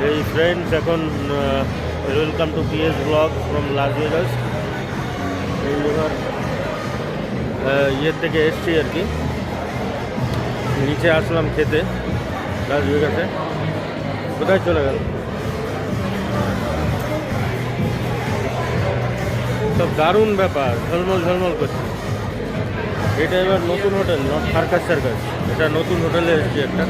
এই ফ্রেন্ডস এখন welcome to PS blog from Las Vegas. এই এবার ইয়ের থেকে এসছি আর কি, নিচে আসলাম খেতে লাস ভেগাসে। কোথায় চলে গেল সব? দারুণ ব্যাপার, ঝলমল ঝলমল করছে। এটা এবার নতুন হোটেল, নট সার্কাস সার্কাস, এটা নতুন হোটেলে এসছি একটা,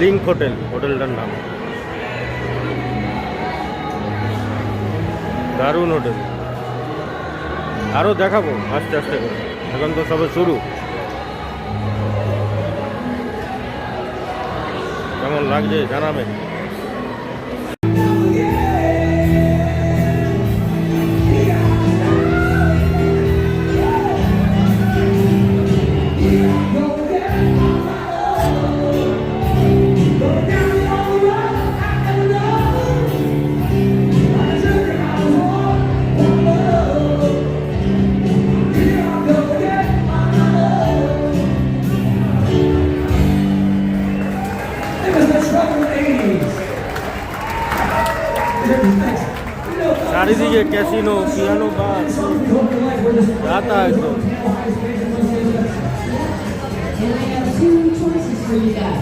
লিঙ্ক হোটেল হোটেলটার নাম। দারুণ হোটেল, আরও দেখাবো আস্তে আস্তে করে, এখন তো সবে শুরু। কেমন লাগছে জানাবেন। চারিদিকে ক্যাসিনো, পিয়ানো বার, রাতা একদম। And I have two choices for you guys.